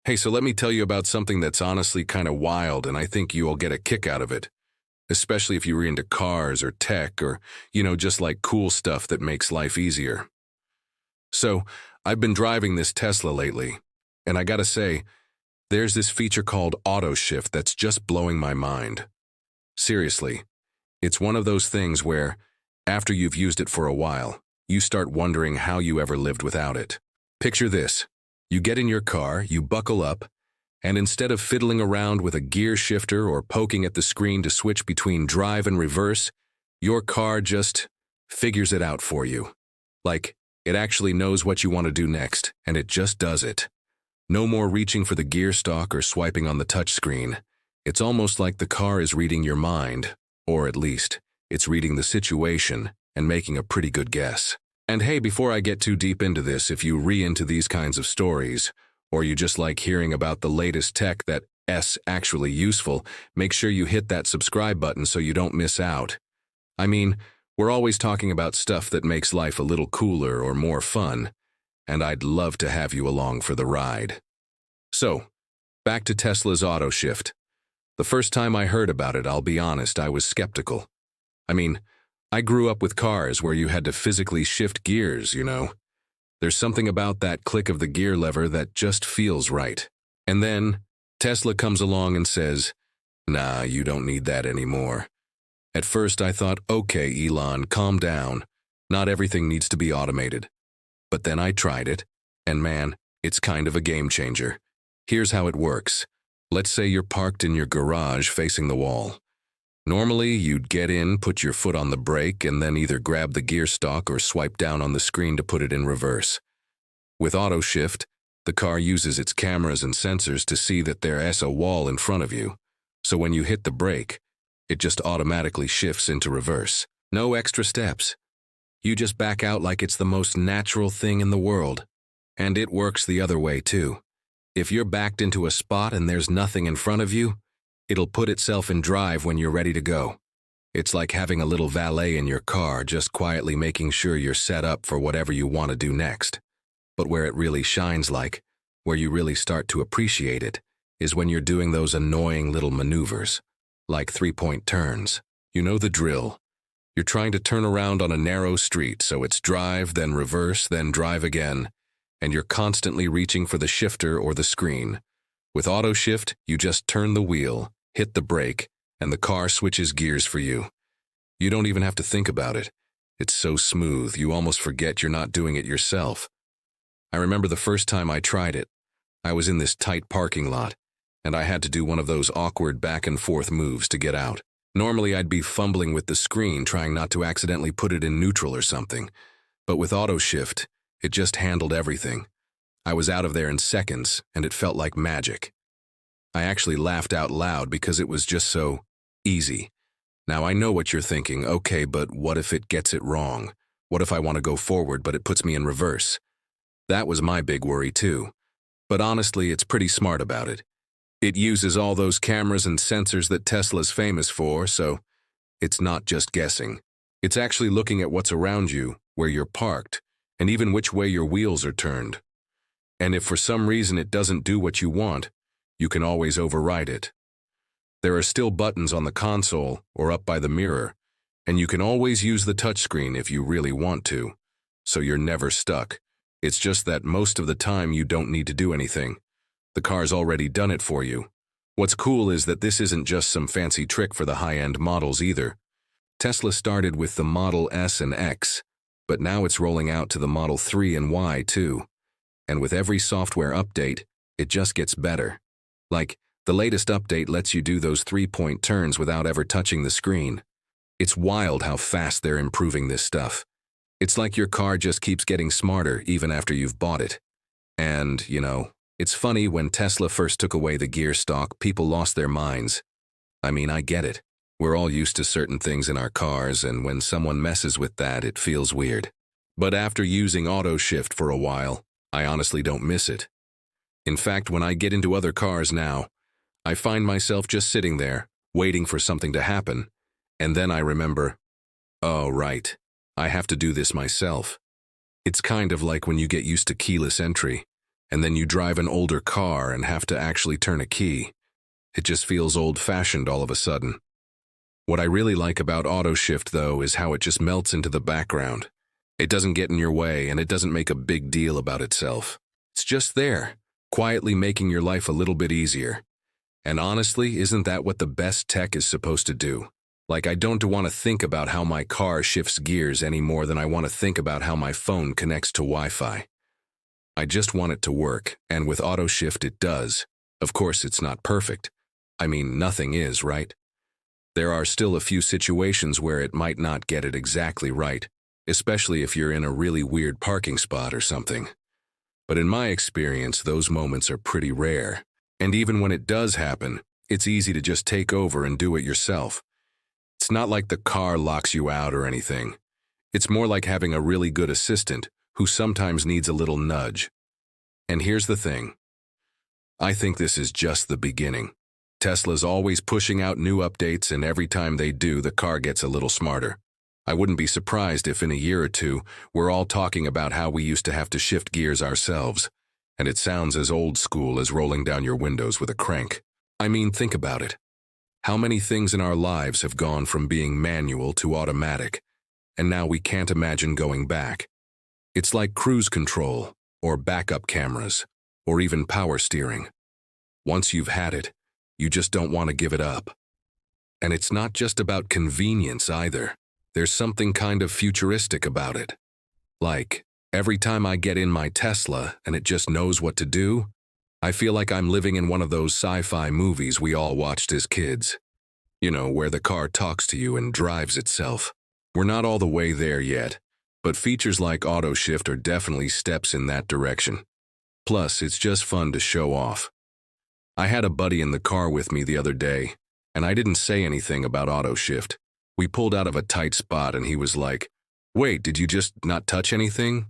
Hey, so let me tell you about something that's honestly kind of wild, and I think you'll get a kick out of it, especially if you're into cars or tech or, just like cool stuff that makes life easier. So, I've been driving this Tesla lately, and I gotta say, there's this feature called auto shift that's just blowing my mind. Seriously, it's one of those things where, after you've used it for a while, you start wondering how you ever lived without it. Picture this. You get in your car, you buckle up, and instead of fiddling around with a gear shifter or poking at the screen to switch between drive and reverse, your car just figures it out for you. Like, it actually knows what you want to do next, and it just does it. No more reaching for the gear stalk or swiping on the touchscreen. It's almost like the car is reading your mind, or at least, it's reading the situation and making a pretty good guess. And hey, before I get too deep into this, if you into these kinds of stories, or you just like hearing about the latest tech that's actually useful, make sure you hit that subscribe button so you don't miss out. I mean, we're always talking about stuff that makes life a little cooler or more fun, and I'd love to have you along for the ride. So, back to Tesla's auto shift. The first time I heard about it, I'll be honest, I was skeptical. I mean, I grew up with cars where you had to physically shift gears. There's something about that click of the gear lever that just feels right. And then, Tesla comes along and says, "Nah, you don't need that anymore." At first I thought, okay, Elon, calm down. Not everything needs to be automated. But then I tried it, and man, it's kind of a game changer. Here's how it works. Let's say you're parked in your garage facing the wall. Normally, you'd get in, put your foot on the brake, and then either grab the gear stalk or swipe down on the screen to put it in reverse. With auto shift, the car uses its cameras and sensors to see that there's a wall in front of you. So when you hit the brake, it just automatically shifts into reverse. No extra steps. You just back out like it's the most natural thing in the world. And it works the other way too. If you're backed into a spot and there's nothing in front of you, it'll put itself in drive when you're ready to go. It's like having a little valet in your car, just quietly making sure you're set up for whatever you want to do next. But where it really shines where you really start to appreciate it, is when you're doing those annoying little maneuvers, like three-point turns. You know the drill. You're trying to turn around on a narrow street, so it's drive, then reverse, then drive again, and you're constantly reaching for the shifter or the screen. With auto shift, you just turn the wheel, hit the brake, and the car switches gears for you. You don't even have to think about it. It's so smooth, you almost forget you're not doing it yourself. I remember the first time I tried it. I was in this tight parking lot, and I had to do one of those awkward back and forth moves to get out. Normally I'd be fumbling with the screen trying not to accidentally put it in neutral or something. But with auto shift, it just handled everything. I was out of there in seconds, and it felt like magic. I actually laughed out loud because it was just so easy. Now I know what you're thinking, okay, but what if it gets it wrong? What if I want to go forward but it puts me in reverse? That was my big worry too. But honestly, it's pretty smart about it. It uses all those cameras and sensors that Tesla's famous for, so it's not just guessing. It's actually looking at what's around you, where you're parked, and even which way your wheels are turned. And if for some reason it doesn't do what you want, you can always override it. There are still buttons on the console or up by the mirror, and you can always use the touchscreen if you really want to, so you're never stuck. It's just that most of the time you don't need to do anything. The car's already done it for you. What's cool is that this isn't just some fancy trick for the high-end models either. Tesla started with the Model S and X, but now it's rolling out to the Model 3 and Y too. And with every software update, it just gets better. Like, the latest update lets you do those three-point turns without ever touching the screen. It's wild how fast they're improving this stuff. It's like your car just keeps getting smarter even after you've bought it. And, it's funny, when Tesla first took away the gear stalk, people lost their minds. I mean, I get it. We're all used to certain things in our cars, and when someone messes with that, it feels weird. But after using auto shift for a while, I honestly don't miss it. In fact, when I get into other cars now, I find myself just sitting there, waiting for something to happen, and then I remember, oh, right, I have to do this myself. It's kind of like when you get used to keyless entry. And then you drive an older car and have to actually turn a key. It just feels old-fashioned all of a sudden. What I really like about auto shift, though, is how it just melts into the background. It doesn't get in your way, and it doesn't make a big deal about itself. It's just there, quietly making your life a little bit easier. And honestly, isn't that what the best tech is supposed to do? Like, I don't want to think about how my car shifts gears any more than I want to think about how my phone connects to Wi-Fi. I just want it to work, and with auto shift it does. Of course, it's not perfect. I mean, nothing is, right? There are still a few situations where it might not get it exactly right, especially if you're in a really weird parking spot or something. But in my experience, those moments are pretty rare. And even when it does happen, it's easy to just take over and do it yourself. It's not like the car locks you out or anything. It's more like having a really good assistant who sometimes needs a little nudge. And here's the thing. I think this is just the beginning. Tesla's always pushing out new updates, and every time they do, the car gets a little smarter. I wouldn't be surprised if in a year or two, we're all talking about how we used to have to shift gears ourselves. And it sounds as old school as rolling down your windows with a crank. I mean, think about it. How many things in our lives have gone from being manual to automatic, and now we can't imagine going back? It's like cruise control, or backup cameras, or even power steering. Once you've had it, you just don't want to give it up. And it's not just about convenience either. There's something kind of futuristic about it. Like, every time I get in my Tesla and it just knows what to do, I feel like I'm living in one of those sci-fi movies we all watched as kids. You know, where the car talks to you and drives itself. We're not all the way there yet, but features like auto shift are definitely steps in that direction. Plus, it's just fun to show off. I had a buddy in the car with me the other day, and I didn't say anything about auto shift. We pulled out of a tight spot and he was like, "Wait, did you just not touch anything?"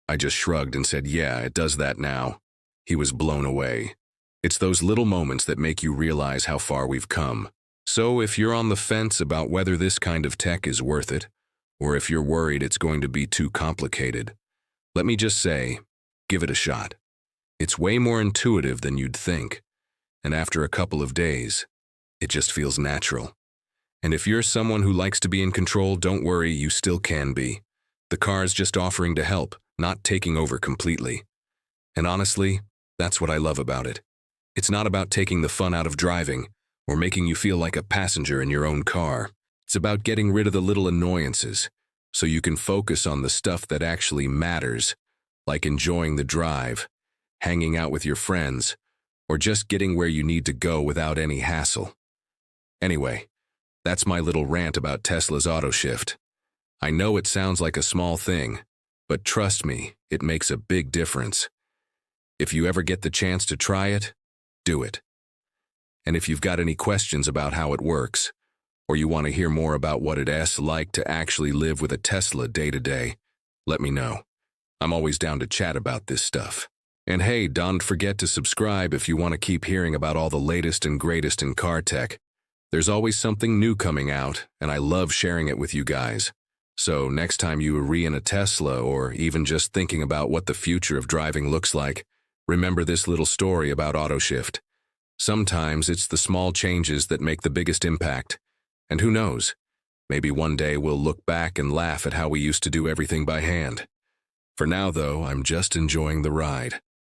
I just shrugged and said, "Yeah, it does that now." He was blown away. It's those little moments that make you realize how far we've come. So if you're on the fence about whether this kind of tech is worth it, or if you're worried it's going to be too complicated, let me just say, give it a shot. It's way more intuitive than you'd think. And after a couple of days, it just feels natural. And if you're someone who likes to be in control, don't worry, you still can be. The car's just offering to help, not taking over completely. And honestly, that's what I love about it. It's not about taking the fun out of driving, or making you feel like a passenger in your own car. It's about getting rid of the little annoyances, so you can focus on the stuff that actually matters, like enjoying the drive, hanging out with your friends, or just getting where you need to go without any hassle. Anyway, that's my little rant about Tesla's auto shift. I know it sounds like a small thing, but trust me, it makes a big difference. If you ever get the chance to try it, do it. And if you've got any questions about how it works, or you want to hear more about what it's like to actually live with a Tesla day to day, let me know. I'm always down to chat about this stuff. And hey, don't forget to subscribe if you want to keep hearing about all the latest and greatest in car tech. There's always something new coming out, and I love sharing it with you guys. So next time you are in a Tesla, or even just thinking about what the future of driving looks like, remember this little story about auto shift. Sometimes it's the small changes that make the biggest impact. And who knows, maybe one day we'll look back and laugh at how we used to do everything by hand. For now, though, I'm just enjoying the ride.